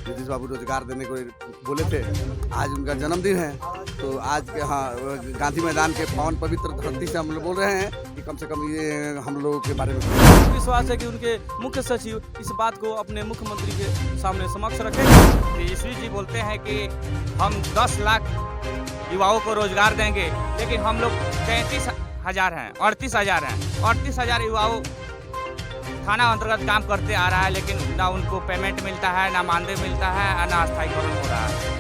नीतीश बाबू रोजगार देने को बोले थे। आज उनका जन्मदिन है, तो आज गांधी मैदान के पावन पवित्र धरती से हम लोग बोल रहे हैं कि कम से कम ये हम लोगों के बारे में विश्वास है कि उनके मुख्य सचिव इस बात को अपने मुख्यमंत्री के सामने समक्ष रखेंगे। तेजस्वी जी बोलते हैं कि हम 10 लाख युवाओं को रोजगार देंगे, लेकिन हम लोग 33,000 हैं, 38,000 हैं। 38,000 युवाओं थाना अंतर्गत काम करते आ रहा है, लेकिन ना उनको पेमेंट मिलता है, ना मानदेय मिलता है, ना स्थायीकरण हो रहा है।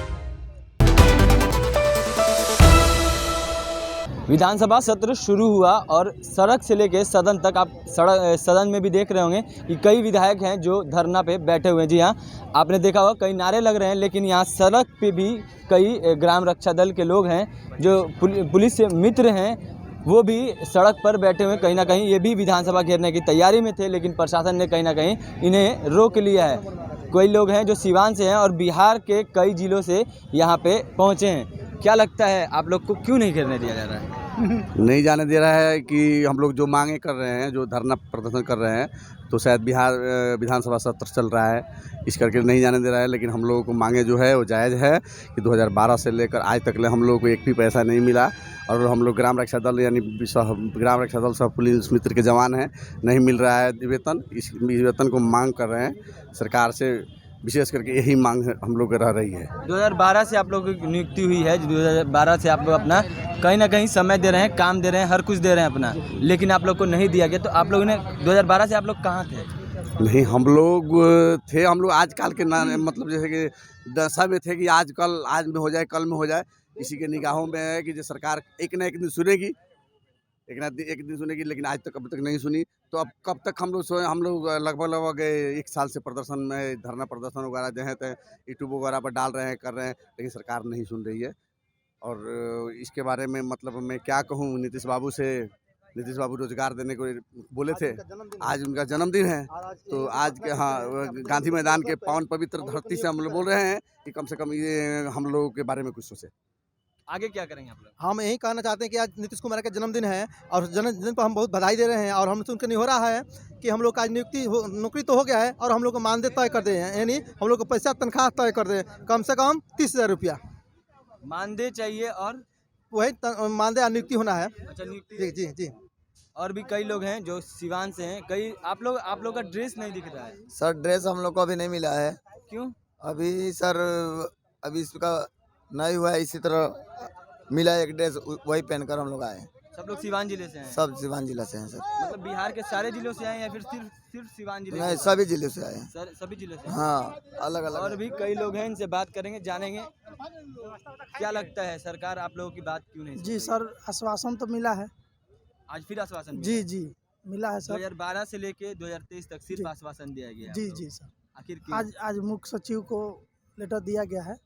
विधानसभा सत्र शुरू हुआ और सड़क से लेकर सदन तक आप सदन में भी देख रहे होंगे कि कई विधायक हैं जो धरना पे बैठे हुए हैं। जी हाँ, आपने देखा होगा कई नारे लग रहे हैं, लेकिन यहाँ सड़क पे भी कई ग्राम रक्षा दल के लोग हैं जो पुलिस से मित्र हैं, वो भी सड़क पर बैठे हुए कहीं ना कहीं ये भी विधानसभा घेरने की तैयारी में थे, लेकिन प्रशासन ने कहीं ना कहीं इन्हें रोक लिया है। कई लोग हैं जो सिवान से हैं और बिहार के कई जिलों से यहाँ पे पहुँचे हैं। क्या लगता है आप लोग को क्यों नहीं घेरने दिया जा रहा है? नहीं जाने दे रहा है कि हम लोग जो मांगे कर रहे हैं, जो धरना प्रदर्शन कर रहे हैं, तो शायद बिहार विधानसभा सत्र चल रहा है, इस करके नहीं जाने दे रहा है। लेकिन हम लोगों को मांगे जो है वो जायज़ है कि 2012 से लेकर आज तक हम लोगों को एक भी पैसा नहीं मिला, और हम लोग ग्राम रक्षा दल यानी ग्राम रक्षा दल सब पुलिस मित्र के जवान हैं, नहीं मिल रहा है वेतन। इस वेतन को मांग कर रहे हैं सरकार से, विशेष करके यही मांग हम लोग रह रही है। 2012 से आप लोगों की नियुक्ति हुई है, 2012 से आप लोग अपना कहीं ना कहीं समय दे रहे हैं, काम दे रहे हैं, हर कुछ दे रहे हैं अपना, लेकिन आप लोग को नहीं दिया गया। तो आप लोगों ने 2012 से आप लोग कहाँ थे? नहीं, हम लोग आजकल के ना, मतलब जैसे कि दशा में थे कि आज में हो जाए, कल में हो जाए। इसी के निगाहों में है कि जो सरकार एक न एक दिन सुनेगी, एक दिन सुनेगी, लेकिन आज तक अभी तक नहीं सुनी। तो अब कब तक हम लोग लगभग 1 साल से प्रदर्शन में, धरना प्रदर्शन वगैरह जो है तो यूट्यूब वगैरह पर डाल रहे हैं, कर रहे हैं, लेकिन सरकार नहीं सुन रही है। और इसके बारे में मतलब मैं क्या कहूँ, नीतीश बाबू रोजगार देने को बोले थे। आज उनका जन्मदिन है, तो आज गांधी मैदान के पावन पवित्र धरती से हम लोग बोल रहे हैं कि कम से कम ये हम लोगों के बारे में कुछ सोचे। आगे क्या करेंगे आप लोग? हम यही कहना चाहते हैं कि आज नीतीश कुमार का जन्मदिन है और जन्मदिन पर हम बहुत बधाई दे रहे हैं, और हम उनका नहीं हो रहा है कि हम लोग का आज नौकरी तो हो गया है, और हम लोग को मानदेय तय कर दे हैं, यानी हम लोग को पैसा तनख्वाह तय कर दे, कम से कम 30,000 रुपया मानदेय चाहिए, और वही मानदेय नियुक्ति होना है। अच्छा, नियुक्ति। जी जी जी। और भी कई लोग हैं जो सिवान से हैं। कई आप लोग का ड्रेस नहीं दिख रहा है सर। ड्रेस हम लोग को अभी नहीं मिला है। क्यों? अभी सर अभी इसका नहीं हुआ है, इसी तरह मिला एक ड्रेस, वही पहनकर हम लोग आए। सब लोग सिवान जिले से हैं? सब सिवान जिला से हैं सर। मतलब बिहार के सारे जिलों से आए या फिर सिर्फ सिवान जिले? नहीं, सभी जिले से आए हैं सर, सभी जिले से? हाँ, अलग अलग। और भी कई लोग हैं, इनसे बात करेंगे, जानेंगे क्या लगता है सरकार आप लोगों की बात क्यों नहीं? जी सर, आश्वासन तो मिला है। आज फिर आश्वासन? जी जी मिला है सर। 2012 से लेके 2023 तक सिर्फ आश्वासन दिया गया? जी जी सर। आखिर क्यों? आज मुख्य सचिव को लेटर दिया गया है,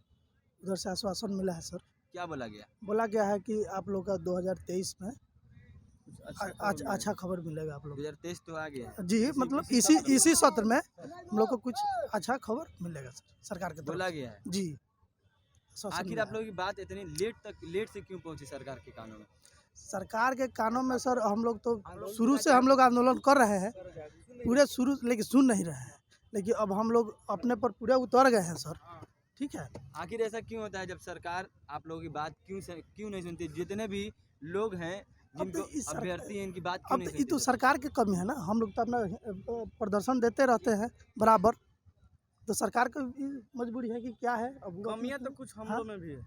उधर से आश्वासन मिला है सर। क्या बोला गया? बोला गया है कि आप लोग का 2023 में अच्छा खबर मिलेगा आप लोग। 2023 तो आ गया जी, मतलब इसी सत्र में हम लोग को कुछ अच्छा खबर मिलेगा सर, सरकार के बोला गया है जी। आखिर आप लोगों की बात इतनी लेट से क्यों पहुंची सरकार के कानों में? सरकार के कानों में सर, हम लोग तो शुरू से हम लोग आंदोलन कर रहे हैं, पूरे शुरू, लेकिन सुन नहीं रहे हैं। लेकिन अब हम लोग अपने पर पूरे उतर गए हैं सर। ठीक है, आखिर ऐसा क्यों होता है जब सरकार आप लोगों की बात क्यों नहीं सुनती? जितने भी लोग हैं जिनको अभ्यर्थी हैं, इनकी बात क्यों नहीं सुनती? ये तो सरकार की कमी है ना। हम लोग तो अपना प्रदर्शन देते रहते हैं बराबर, तो सरकार की मजबूरी है कि क्या है। अब कमियां तो कुछ हम लोग में भी है,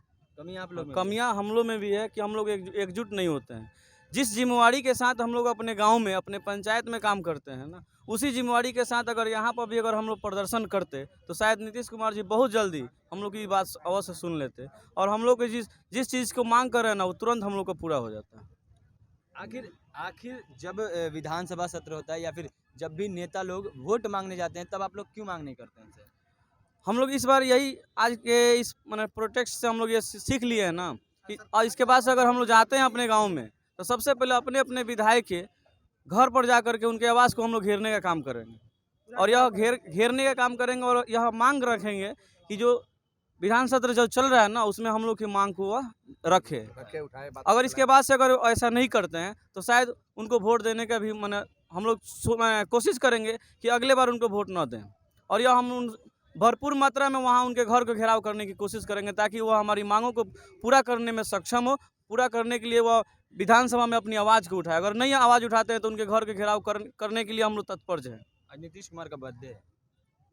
कमियां हम लोग में भी है कि हम लोग एकजुट नहीं होते हैं। जिस जिम्मेवारी के साथ हम लोग अपने गांव में, अपने पंचायत में काम करते हैं ना, उसी जिम्मेवारी के साथ अगर यहाँ पर भी अगर हम लोग प्रदर्शन करते तो शायद नीतीश कुमार जी बहुत जल्दी हम लोग की बात अवश्य सुन लेते, और हम लोग जिस चीज़ को मांग कर रहे हैं ना, वो तुरंत हम लोग को पूरा हो जाता है। आखिर जब विधानसभा सत्र होता है या फिर जब भी नेता लोग वोट मांगने जाते हैं, तब आप लोग क्यों मांग नहीं करते हैं सर? हम लोग इस बार यही आज के इस प्रोटेस्ट से हम लोग ये सीख लिए हैं ना कि और इसके बाद से अगर हम लोग जाते हैं अपने गांव में, तो सबसे पहले अपने अपने विधायक के घर पर जा करके उनके आवाज़ को हम लोग घेरने का काम करेंगे, और यह घेरने का काम करेंगे, और यह मांग रखेंगे कि जो विधान सत्र जो चल रहा है ना, उसमें हम लोग की मांग को वह रखे उठाए। अगर इसके बाद से अगर ऐसा नहीं करते हैं तो शायद उनको वोट देने का भी हम लोग कोशिश करेंगे कि अगले बार उनको वोट न दें, और यह हम भरपूर मात्रा में वहाँ उनके घर को घेराव करने की कोशिश करेंगे, ताकि वह हमारी मांगों को पूरा करने में सक्षम हो। पूरा करने के लिए वह विधानसभा में अपनी आवाज़ को उठाए। अगर नहीं आवाज़ उठाते हैं तो उनके घर के घेराव करने के लिए हम लोग तत्पर हैं। आज नीतीश कुमार का बर्थडे है,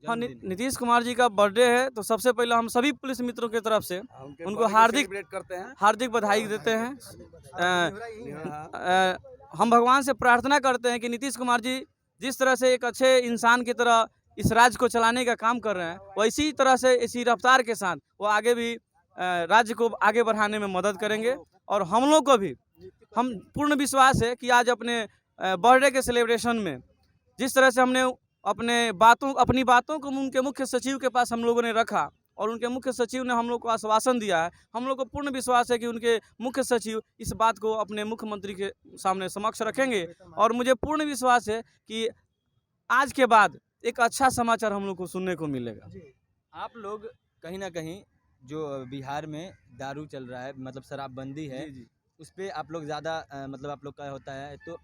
हाँ, जन्मदिन है। नीतीश कुमार जी का बर्थडे है, तो सबसे पहले हम सभी पुलिस मित्रों की तरफ से उनको हार्दिक बधाई देते हैं। हम भगवान से प्रार्थना करते हैं कि नीतीश कुमार जी जिस तरह से एक अच्छे इंसान की तरह इस राज्य को चलाने का काम कर रहे हैं, वैसी तरह से इसी रफ्तार के साथ वो आगे भी राज्य को आगे बढ़ाने में मदद करेंगे। और हम लोग को भी हम पूर्ण विश्वास है कि आज अपने बर्थडे के सेलिब्रेशन में जिस तरह से हमने अपनी बातों को उनके मुख्य सचिव के पास हम लोगों ने रखा और उनके मुख्य सचिव ने हम लोग को आश्वासन दिया है, हम लोग को पूर्ण विश्वास है कि उनके मुख्य सचिव इस बात को अपने मुख्यमंत्री के सामने समक्ष रखेंगे। और मुझे पूर्ण विश्वास है कि आज के बाद एक अच्छा समाचार हम लोग को सुनने को मिलेगा। आप लोग कहीं ना कहीं जो बिहार में दारू चल रहा है, मतलब शराबबंदी है, उस पर आप लोग ज़्यादा मतलब आप लोग का होता है, तो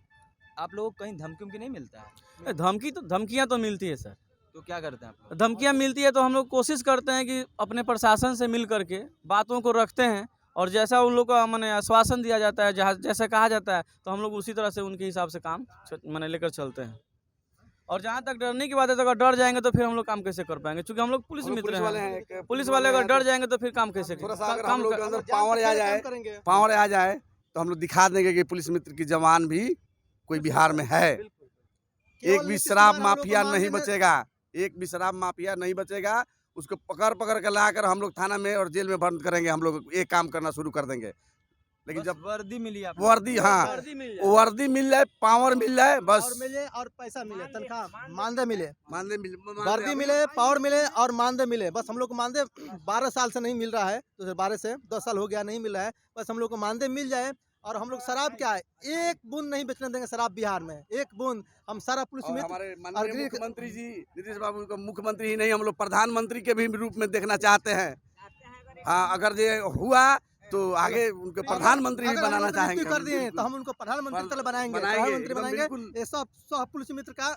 आप लोगों को कहीं धमकी नहीं मिलता है? धमकियाँ तो मिलती है सर। तो क्या करते हैं आप लोग? धमकियाँ मिलती है तो हम लोग कोशिश करते हैं कि अपने प्रशासन से मिल करके बातों को रखते हैं, और जैसा उन लोग का मैंने आश्वासन दिया जाता है, जैसा कहा जाता है, तो हम लोग उसी तरह से उनके हिसाब से काम मैंने लेकर चलते हैं। और जहाँ तक डरने की बात है, तो अगर डर जाएंगे तो फिर हम लोग काम कैसे कर पाएंगे, क्योंकि हम लोग पुलिस मित्र हैं। पुलिस वाले अगर डर जाएंगे तो फिर काम कैसे पावर आ जाए तो हम लोग दिखा देंगे कि पुलिस मित्र की जवान भी कोई बिहार में है। एक भी शराब माफिया नहीं बचेगा, एक भी शराब माफिया नहीं बचेगा। उसको पकड़ कर लाकर हम लोग थाना में और जेल में बंद करेंगे। हम लोग एक काम करना शुरू कर देंगे। लेकिन जब वर्दी मिली, वर्दी, हाँ, वर्दी मिल जाए, पावर मिल जाए, बस। और मिले और पैसा मिले, तनख्वाह मानदेय मिले, वर्दी मिले, मिले, पावर मिले और मानदेय मिले। बस हम लोग को मानदेय 12 साल से नहीं मिल रहा है, तो 12 से 10 साल हो गया नहीं मिल रहा है। बस हम लोग को मानदेय मिल जाए। और हम लोग शराब क्या है, एक बूंद नहीं बेचने देंगे शराब बिहार में, एक बूंद। हम सारा पुलिस मित्र हमारे माननीय मुख्यमंत्री जी नीतीश बाबू को मुख्यमंत्री ही नहीं, हम लोग प्रधानमंत्री के भी रूप में देखना चाहते हैं। हाँ, अगर ये हुआ तो आगे उनको प्रधानमंत्री भी बनाना चाहेंगे। कर दिए तो हम उनको प्रधानमंत्री तरह बनाएंगे, प्रधानमंत्री बनाएंगे। ये सब पुलिस मित्र का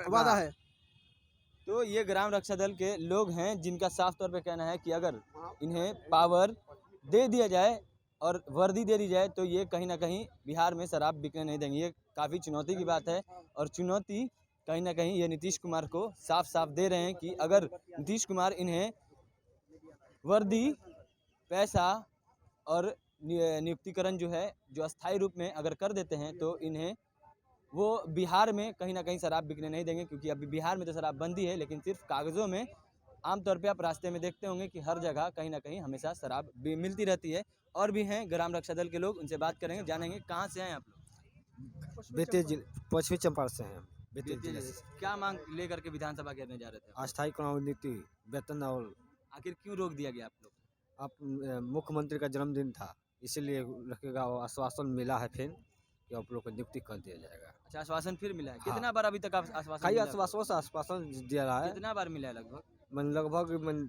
वादा है। तो ये ग्राम रक्षा दल के लोग हैं जिनका साफ तौर पे कहना है कि अगर इन्हें पावर दे दिया जाए और वर्दी दे दी जाए तो ये कहीं ना कहीं बिहार में शराब बिकने नहीं देंगे। ये काफ़ी चुनौती की बात है, और चुनौती कहीं ना कहीं ये नीतीश कुमार को साफ साफ दे रहे हैं कि अगर नीतीश कुमार इन्हें वर्दी, पैसा और नियुक्तिकरण जो है, जो अस्थायी रूप में अगर कर देते हैं, तो इन्हें वो बिहार में कहीं ना कहीं शराब बिकने नहीं देंगे। क्योंकि अभी बिहार में तो शराबबंदी है, लेकिन सिर्फ कागज़ों में। आमतौर पे आप रास्ते में देखते होंगे कि हर जगह कहीं ना कहीं हमेशा शराब भी मिलती रहती है। और भी हैं ग्राम रक्षा दल के लोग, उनसे बात करेंगे, जानेंगे कहाँ से हैं आप लोग। बेते जिले पश्चिमी चंपारण से हैं। बेते जिले से क्या मांग लेकर के विधानसभा करने जा रहे थे? अस्थायी कानून नीति, वेतन, और आखिर क्यों रोक दिया गया आप लोग? आप मुख्यमंत्री का जन्मदिन था, इसीलिए रखेगा। आश्वासन मिला है फिर कि आप लोग को नियुक्ति कर दिया जाएगा। अच्छा, आश्वासन फिर मिला है? कितना बार अभी तक आश्वासन कई मिला है? आश्वासन दिया रहा है। कितना बार मिला है लगभग? लगभग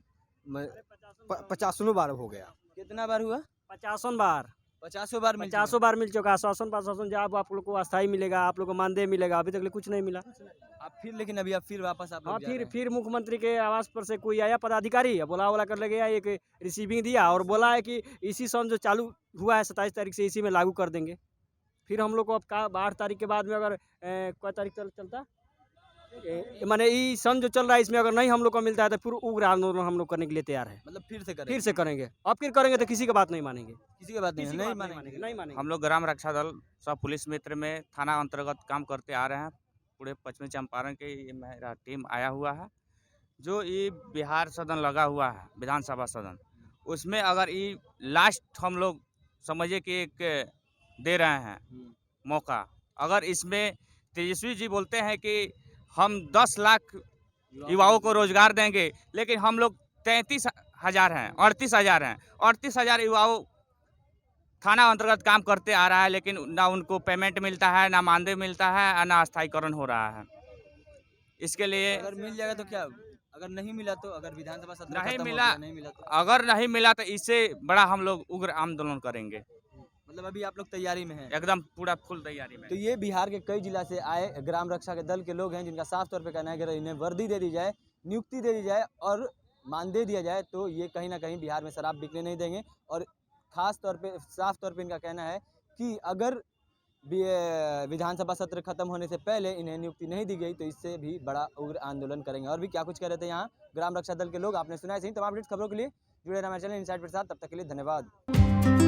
50 बार हो गया। कितना बार हुआ? 50 बार 50 बार मिल 50 बार मिल चुका। आश्वासन जब आप लोग को अस्थाई मिलेगा, आप लोग को मानदेय मिलेगा, अभी तक कुछ नहीं मिला। आप फिर, लेकिन अभी आप फिर वापस आप हाँ, लोग जा रहे हैं। फिर मुख्यमंत्री के आवास पर से कोई आया पदाधिकारी, बोला कर ले गया, एक रिसीविंग दिया और बोला है कि इसी सन जो चालू हुआ है 27 तारीख से इसी में लागू कर देंगे। फिर हम लोग को अब 8 तारीख के बाद में अगर कोई तारीख चलता माने ये सन जो चल रहा है, इसमें अगर नहीं हम लोग को मिलता है तो फिर उग्र आंदोलन हम लोग करने के लिए तैयार है। मतलब फिर से करेंगे। अब फिर करेंगे तो किसी की बात नहीं मानेंगे, किसी की बात नहीं मानेंगे। हम लोग ग्राम रक्षा दल सब पुलिस मित्र में थाना अंतर्गत काम करते आ रहे हैं। पूरे पश्चिमी चंपारण के ये मेरा टीम आया हुआ है। जो ये बिहार सदन लगा हुआ है, विधानसभा सदन, उसमें अगर ये लास्ट हम लोग समझिए कि एक दे रहे हैं मौका। अगर इसमें तेजस्वी जी बोलते हैं कि हम 10 लाख युवाओं को रोजगार देंगे, लेकिन हम लोग 33,000 हैं, 38,000 हैं। 38,000 युवाओं थाना अंतर्गत काम करते आ रहा है, लेकिन ना उनको पेमेंट मिलता है, ना मानदेय मिलता है, ना अस्थायीकरण हो रहा है। इसके लिए अगर मिल जाएगा तो क्या, अगर नहीं मिला तो, अगर विधानसभा सत्र नहीं खत्म हो मिला, गया, नहीं मिला तो? अगर नहीं मिला तो इससे बड़ा हम लोग उग्र आंदोलन करेंगे। मतलब अभी आप लोग तैयारी में हैं? एकदम पूरा फुल तैयारी में। तो ये बिहार के कई जिला से आए ग्राम रक्षा के दल के लोग हैं जिनका साफ तौर पे कहना है कि अगर इन्हें वर्दी दे दी जाए नियुक्ति दे दी जाए और मानदेय दिया जाए तो ये कहीं ना कहीं बिहार में शराब बिकने नहीं देंगे। और ख़ास तौर पे साफ तौर पे इनका कहना है कि अगर विधानसभा सत्र खत्म होने से पहले इन्हें नियुक्ति नहीं दी गई तो इससे भी बड़ा उग्र आंदोलन करेंगे। और भी क्या कुछ कह रहे थे यहाँ ग्राम रक्षा दल के लोग, आपने सुना है। सही तमाम अपडेट्स खबरों के लिए जुड़े रहना हमारे चैनल इनसाइड के साथ। तब तक के लिए धन्यवाद।